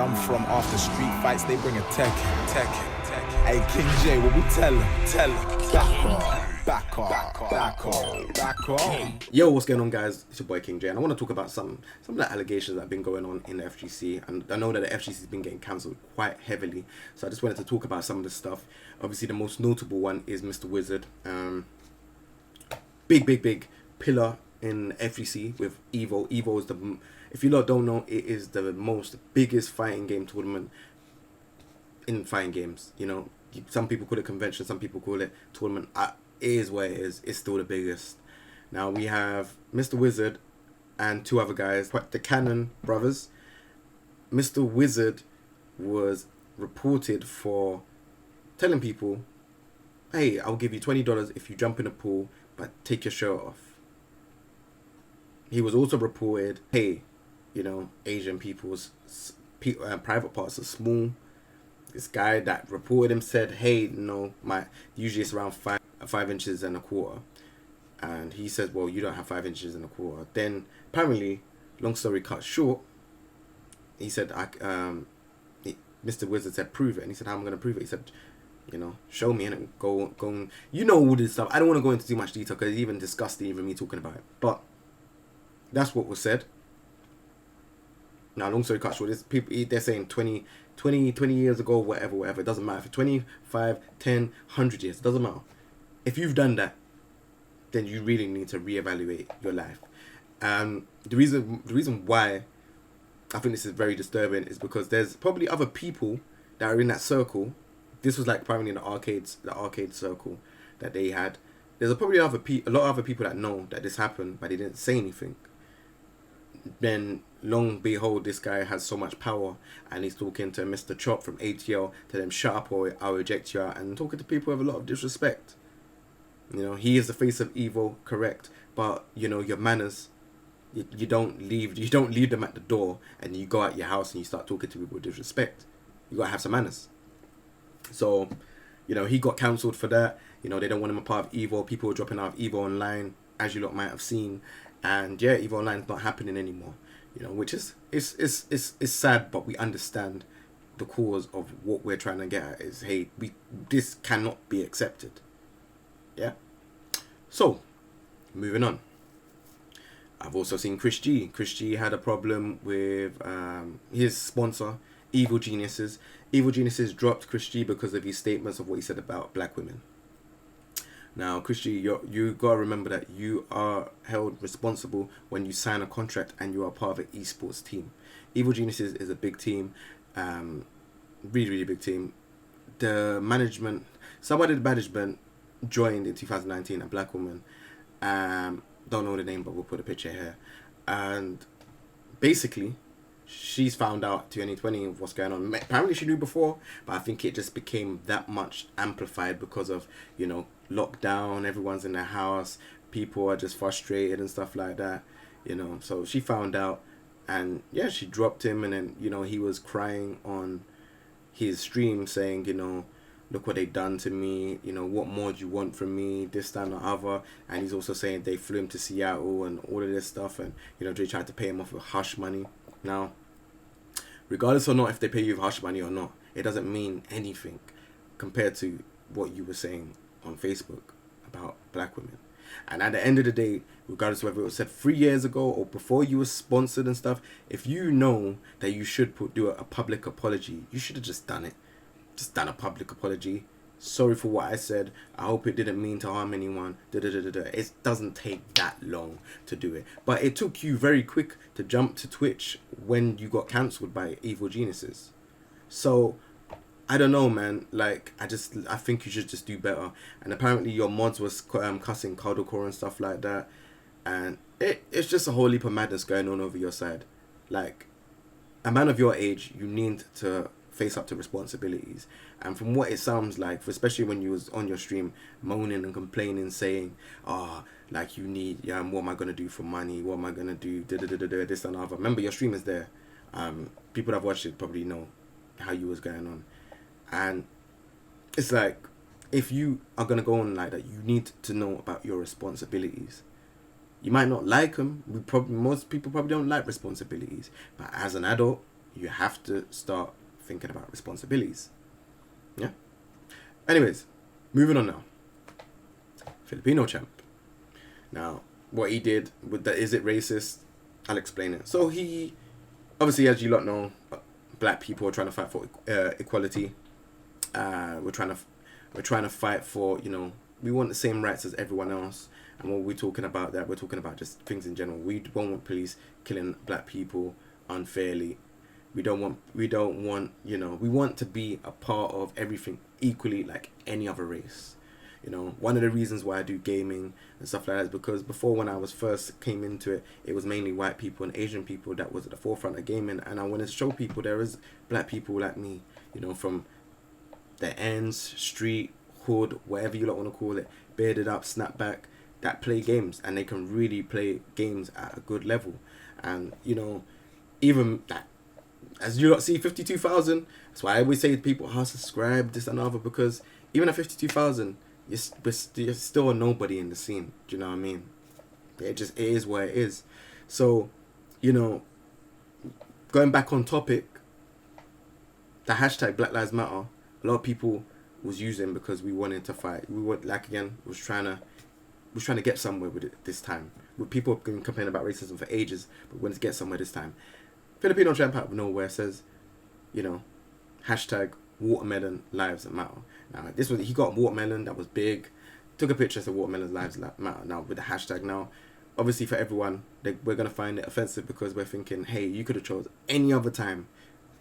I'm from after street fights, they bring a tech. Hey, King J, what we tell him? Back on. Yo, what's going on, guys? It's your boy King J, and I want to talk about some of the allegations that have been going on in the FGC. And I know that the FGC has been getting cancelled quite heavily, so I just wanted to talk about some of the stuff. Obviously, the most notable one is Mr. Wizard. Big pillar in FGC with Evo. Evo is the, if you lot don't know, it is the biggest fighting game tournament in fighting games. You know, some people call it convention, some people call it tournament. It is what it is. It's still the biggest. Now we have Mr. Wizard and two other guys, the Cannon brothers. Mr. Wizard was reported for telling people, hey, I'll give you $20 if you jump in a pool, but take your shirt off. He was also reported, hey, you know, Asian people's private parts are small. This guy that reported him said, hey, no, usually it's around 5 inches and a quarter. And he said, well, you don't have 5 inches and a quarter. Then apparently, long story cut short, he said, Mr. Wizard said, prove it. And he said, how am I going to prove it? He said, you know, show me, and go, you know, all this stuff. I don't want to go into too much detail because it's even disgusting, even me talking about it. But that's what was said. Now, long story cut short, this people, they're saying 20 years ago, whatever. It doesn't matter. For 25, 10, 100 years, it doesn't matter. If you've done that, then you really need to reevaluate your life. The reason why I think this is very disturbing is because there's probably other people that are in that circle. This was like apparently in the arcade circle that they had. There's probably a lot of other people that know that this happened, but they didn't say anything. Then, long behold, this guy has so much power, and he's talking to Mr. Chop from ATL, to them, shut up or I'll eject you, and talking to people with a lot of disrespect. You know, he is the face of evil, correct, but you know, your manners, you don't leave them at the door, and you go out your house and you start talking to people with disrespect. You gotta have some manners. So, you know, he got cancelled for that. You know, they don't want him a part of Evo. People were dropping out of Evo Online, as you lot might have seen. And yeah, Evo Online is not happening anymore. You know, which is it's sad, but we understand the cause of what we're trying to get at is, hey, this cannot be accepted. Yeah. So, moving on. I've also seen Chris G. Chris G had a problem with his sponsor, Evil Geniuses. Evil Geniuses dropped Chris G because of his statements of what he said about black women. Now, Chris G, you gotta remember that you are held responsible when you sign a contract and you are part of an esports team. Evil Geniuses is a big team, really big team. Somebody in the management joined in 2019, a black woman. Don't know the name, but we'll put a picture here. And basically, she's found out 2020 of what's going on. Apparently she knew before, but I think it just became that much amplified because of, you know, lockdown, everyone's in their house, people are just frustrated and stuff like that, you know. So she found out, and yeah, she dropped him, and then, you know, he was crying on his stream saying, you know, look what they done to me, you know, what more do you want from me, this, that, and the other. And he's also saying they flew him to Seattle and all of this stuff, and, you know, they tried to pay him off with hush money. Now, regardless or not if they pay you with hush money or not, it doesn't mean anything compared to what you were saying on Facebook about black women. And at the end of the day, regardless of whether it was said 3 years ago or before you were sponsored and stuff, if you know that you should do a public apology, you should have just done it. Just done a public apology. Sorry for what I said. I hope it didn't mean to harm anyone. It doesn't take that long to do it. But it took you very quick to jump to Twitch when you got cancelled by Evil Geniuses. So, I don't know, man. Like, I think you should just do better. And apparently your mods was cussing Cuddlecore and stuff like that. And it's just a whole heap of madness going on over your side. Like, a man of your age, you need to face up to responsibilities. And from what it sounds like, especially when you was on your stream moaning and complaining, saying, like, you need, what am I going to do for money? What am I going to do? This and other. Remember, your stream is there. People that have watched it probably know how you was going on. And it's like, if you are going to go on like that, you need to know about your responsibilities. You might not like them. Most people probably don't like responsibilities. But as an adult, you have to start thinking about responsibilities. Yeah. Anyways, moving on now. Filipino champ. Now, what he did with the is it racist? I'll explain it. So he, obviously, as you lot know, black people are trying to fight for equality. We're trying to fight for, you know, we want the same rights as everyone else. And when we're talking about that, we're talking about just things in general. We don't want police killing black people unfairly. We don't want, you know, we want to be a part of everything equally like any other race. You know, one of the reasons why I do gaming and stuff like that is because before, when I was first came into it, it was mainly white people and Asian people that was at the forefront of gaming. And I wanted to show people there is black people like me, you know, from the ends, street, hood, whatever you lot want to call it, bearded up, snapback, that play games, and they can really play games at a good level. And, you know, even that, as you lot see, 52,000, that's why I always say to people, subscribe, this and other, because even at 52,000, you're still a nobody in the scene. Do you know what I mean? It is what it is. So, you know, going back on topic, the hashtag Black Lives Matter, a lot of people was using because we wanted to fight. We were, like, again, was trying to get somewhere with it this time. People have been complaining about racism for ages, but we wanted to get somewhere this time. Filipino champ out of nowhere says, you know, hashtag watermelon lives matter. Now, he got watermelon, that was big. Took a picture, said watermelon lives matter. Now, with the hashtag now, obviously for everyone, we're going to find it offensive because we're thinking, hey, you could have chose any other time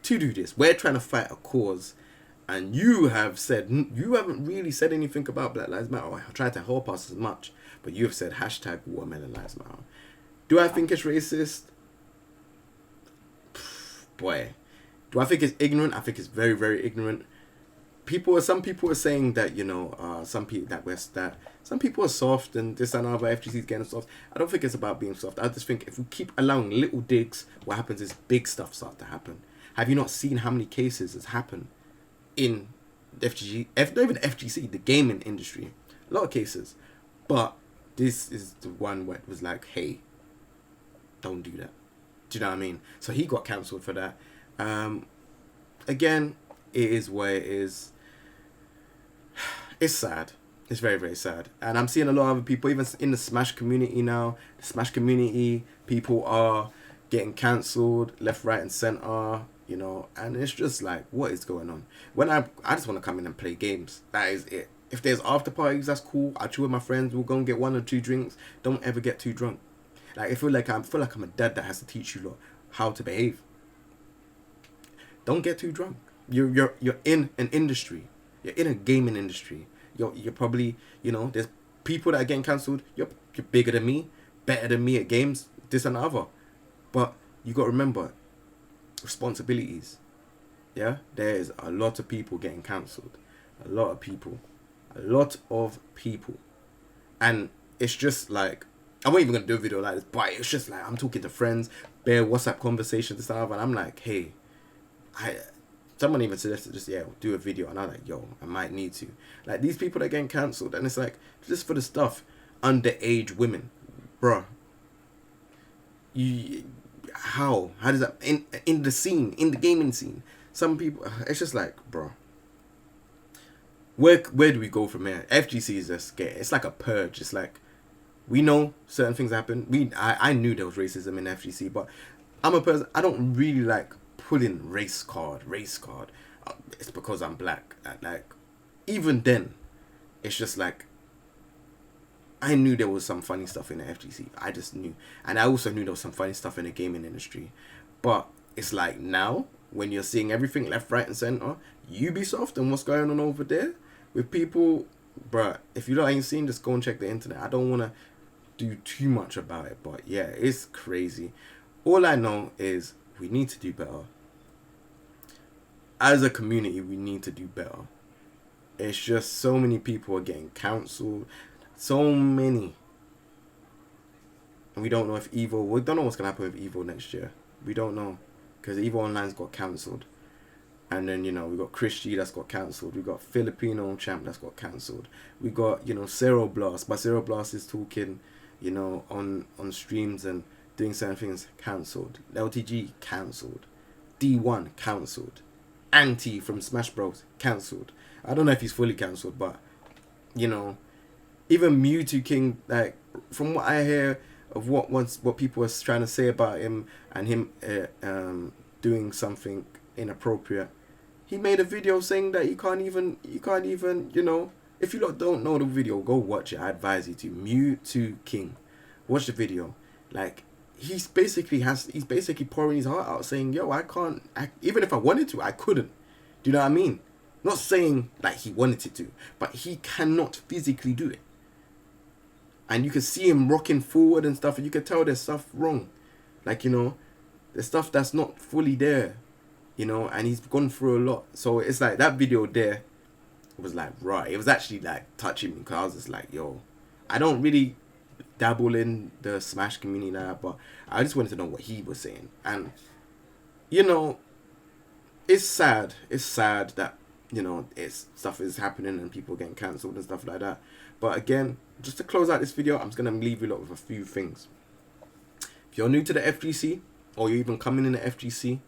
to do this. We're trying to fight a cause, and you haven't really said anything about Black Lives Matter, or tried to help us as much, but you have said hashtag watermelon lives matter. Do I think it's racist? Boy. Do I think it's ignorant? I think it's very, very ignorant. Some people are saying that, you know, some people are soft and this and other, FGC is getting soft. I don't think it's about being soft. I just think if we keep allowing little digs, what happens is big stuff starts to happen. Have you not seen how many cases has happened in not even FGC, the gaming industry? A lot of cases. But this is the one where it was like, hey, don't do that. Do you know what I mean? So he got cancelled for that. Again, it is what it is. It's sad. It's very, very sad. And I'm seeing a lot of other people, even in the Smash community now, the Smash community, people are getting cancelled left, right, and centre, you know, and it's just like, what is going on? When I just want to come in and play games. That is it. If there's after parties, that's cool. I'll chill with my friends. We'll go and get 1 or 2 drinks. Don't ever get too drunk. Like, I feel like I'm a dad that has to teach you lot how to behave. Don't get too drunk. You're in an industry. You're in a gaming industry. You're probably, you know, there's people that are getting cancelled. You're bigger than me, better than me at games, this and the other. But you got to remember, responsibilities. Yeah? There is a lot of people getting cancelled. A lot of people. And it's just like, I wasn't even going to do a video like this, but it's just like, I'm talking to friends, bare WhatsApp conversations, this and that, and I'm like, hey, someone even suggested just, do a video, and I'm like, yo, I might need to. Like, these people that are getting cancelled, and it's like, just for the stuff, underage women, bruh. How does that, in the scene, in the gaming scene, some people, it's just like, bruh. Where do we go from here? FGC is just it's like a purge. It's like, we know certain things happen. I knew there was racism in FGC, but I'm a person, I don't really like putting race card. It's because I'm black. Like, even then, it's just like, I knew there was some funny stuff in the FGC. I just knew. And I also knew there was some funny stuff in the gaming industry. But it's like, now, when you're seeing everything left, right, and center, Ubisoft and what's going on over there with people, bruh, if you ain't seen, just go and check the internet. I don't want to do too much about it, but yeah, it's crazy. All I know is we need to do better. As a community, we need to do better. It's just so many people are getting cancelled. So many. And we don't know if we don't know what's going to happen with EVO next year. We don't know. Because EVO Online's got cancelled. And then, you know, we got Chris G that's got cancelled. We got Filipino champ that's got cancelled. We got, you know, Zero Blast. But Zero Blast is talking, you know, on streams and doing certain things, cancelled. LTG cancelled. D1 cancelled. Anti from Smash Bros cancelled. I don't know if he's fully cancelled, but you know, even Mewtwo King, like from what I hear of what people are trying to say about him and him doing something inappropriate, he made a video saying that you can't even, you know, if you lot don't know the video, go watch it. I advise you to. Mewtwo King, watch the video. Like, he's basically pouring his heart out, saying, yo, even if I wanted to, I couldn't. Do you know what I mean? Not saying like he wanted it to, but he cannot physically do it. And you can see him rocking forward and stuff, and you can tell there's stuff wrong. Like, you know, there's stuff that's not fully there, you know, and he's gone through a lot. So it's like that video there was like, right, it was actually like touching me, because I was just like, yo, I don't really dabble in the Smash community now, but I just wanted to know what he was saying. And, you know, it's sad that, you know, stuff is happening and people getting cancelled and stuff like that. But again, just to close out this video, I'm just going to leave you lot with a few things. If you're new to the FGC, or you're even coming in the FGC,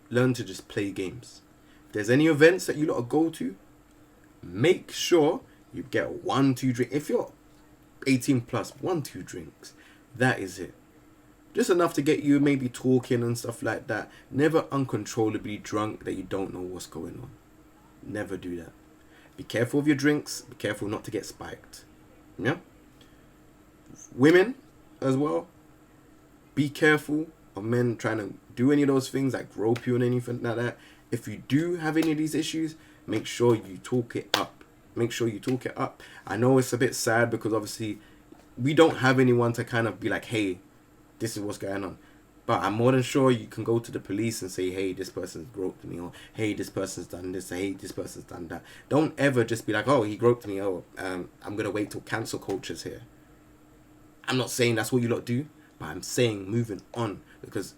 learn to just play games. If there's any events that you lot go to, make sure you get 1-2 drinks. If you're 18 plus, 1-2 drinks. That is it. Just enough to get you maybe talking and stuff like that. Never uncontrollably drunk that you don't know what's going on. Never do that. Be careful of your drinks. Be careful not to get spiked. Yeah? Women as well. Be careful of men trying to do any of those things, like rope you and anything like that. If you do have any of these issues, make sure you talk it up. Make sure you talk it up. I know it's a bit sad because obviously we don't have anyone to kind of be like, hey, this is what's going on. But I'm more than sure you can go to the police and say, hey, this person's groped me, or hey, this person's done this, or hey, this person's done that. Don't ever just be like, oh, he groped me, oh, I'm going to wait till cancel culture's here. I'm not saying that's what you lot do, but I'm saying moving on, because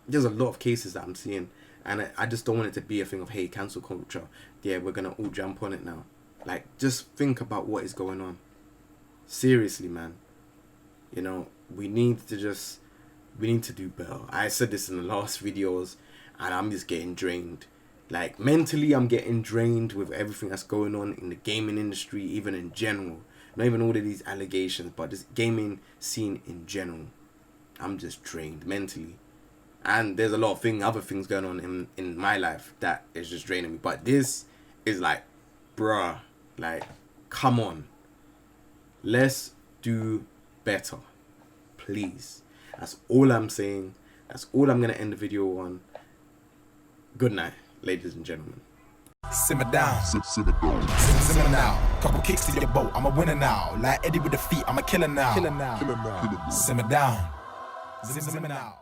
there's a lot of cases that I'm seeing, and I just don't want it to be a thing of, hey, cancel culture, yeah, we're going to all jump on it now. Like, just think about what is going on. Seriously, man. You know, we need to do better. I said this in the last videos, and I'm just getting drained. Like, mentally, I'm getting drained with everything that's going on in the gaming industry, even in general. Not even all of these allegations, but this gaming scene in general. I'm just drained mentally. And there's a lot of other things going on in my life that is just draining me. But this is like, bruh, like, come on. Let's do better. Please. That's all I'm saying. That's all I'm going to end the video on. Good night, ladies and gentlemen. Simmer down. Simmer now. Couple kicks to your boat. I'm a winner now. Like Eddie with the feet. I'm a killer now. Simmer down. Simmer now.